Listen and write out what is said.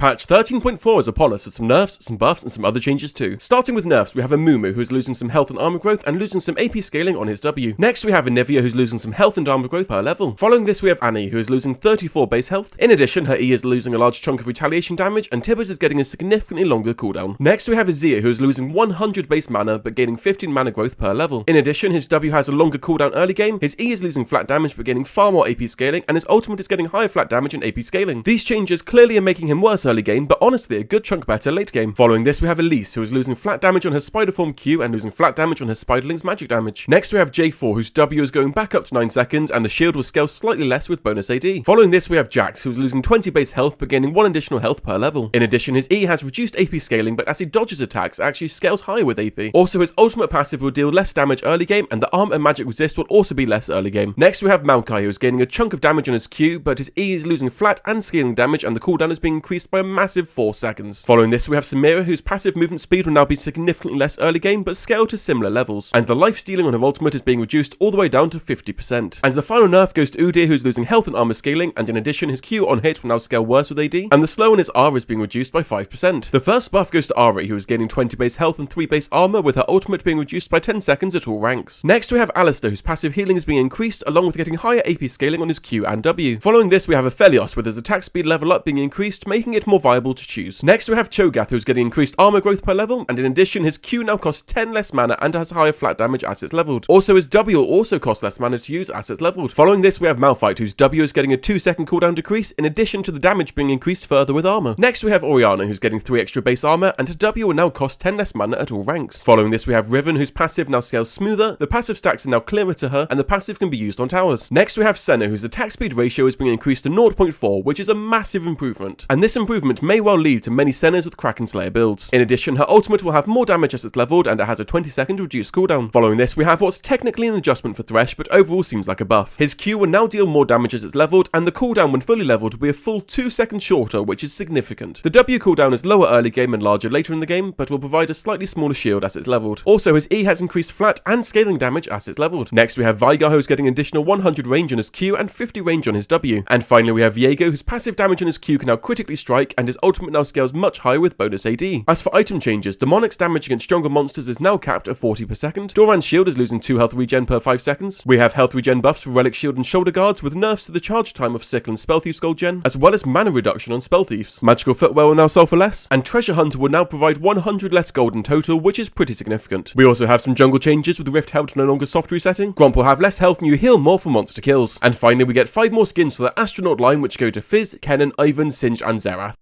Patch 13.4 is upon us with some nerfs, some buffs, and some other changes too. Starting with nerfs, we have a Mumu who is losing some health and armor growth and losing some AP scaling on his W. Next we have a Nivea who's losing some health and armor growth per level. Following this we have Annie who is losing 34 base health. In addition, her E is losing a large chunk of retaliation damage and Tibbers is getting a significantly longer cooldown. Next we have Azir who is losing 100 base mana but gaining 15 mana growth per level. In addition, his W has a longer cooldown early game, his E is losing flat damage but gaining far more AP scaling, and his ultimate is getting higher flat damage and AP scaling. These changes clearly are making him worse early game, but honestly a good chunk better late game. Following this we have Elise who is losing flat damage on her spider form Q and losing flat damage on her spiderling's magic damage. Next we have J4 whose W is going back up to 9 seconds and the shield will scale slightly less with bonus AD. Following this we have Jax who is losing 20 base health but gaining 1 additional health per level. In addition, his E has reduced AP scaling, but as he dodges attacks it actually scales higher with AP. Also, his ultimate passive will deal less damage early game and the arm and magic resist will also be less early game. Next we have Maokai who is gaining a chunk of damage on his Q, but his E is losing flat and scaling damage and the cooldown is being increased by a massive 4 seconds. Following this we have Samira whose passive movement speed will now be significantly less early game but scale to similar levels, and the life stealing on her ultimate is being reduced all the way down to 50%. And the final nerf goes to Udyr who's losing health and armor scaling, and in addition his Q on hit will now scale worse with AD, and the slow on his R is being reduced by 5%. The first buff goes to Ari who is gaining 20 base health and 3 base armor, with her ultimate being reduced by 10 seconds at all ranks. Next we have Alistair whose passive healing is being increased along with getting higher AP scaling on his Q and W. Following this we have Aphelios with his attack speed level up being increased, making it more viable to choose. Next we have Cho'Gath who's getting increased armor growth per level, and in addition his Q now costs 10 less mana and has higher flat damage as it's leveled. Also his W will also cost less mana to use as it's leveled. Following this we have Malphite whose W is getting a 2-second cooldown decrease in addition to the damage being increased further with armor. Next we have Orianna who's getting 3 extra base armor and her W will now cost 10 less mana at all ranks. Following this we have Riven whose passive now scales smoother, the passive stacks are now clearer to her, and the passive can be used on towers. Next we have Senna whose attack speed ratio is being increased to 0.4, which is a massive improvement, and this improvement may well lead to many Sennas with Kraken Slayer builds. In addition, her ultimate will have more damage as it's leveled and it has a 20-second reduced cooldown. Following this we have what's technically an adjustment for Thresh but overall seems like a buff. His Q will now deal more damage as it's leveled, and the cooldown when fully leveled will be a full 2 seconds shorter, which is significant. The W cooldown is lower early game and larger later in the game, but will provide a slightly smaller shield as it's leveled. Also his E has increased flat and scaling damage as it's leveled. Next we have Veigar who's getting additional 100 range on his Q and 50 range on his W. And finally we have Viego whose passive damage on his Q can now critically strike, and his ultimate now scales much higher with bonus AD. As for item changes, Demonic's damage against stronger monsters is now capped at 40 per second. Doran's shield is losing 2 health regen per 5 seconds. We have health regen buffs for Relic Shield and Shoulder Guards with nerfs to the charge time of Sickle and Spell Thief's gold gen, as well as mana reduction on Spell Thieves. Magical Footwear will now sell for less, and Treasure Hunter will now provide 100 less gold in total, which is pretty significant. We also have some jungle changes with Rift Held no longer soft resetting. Gromp will have less health and you heal more for monster kills. And finally we get 5 more skins for the Astronaut line which go to Fizz, Kennen, Ivan, Singed and Zerath.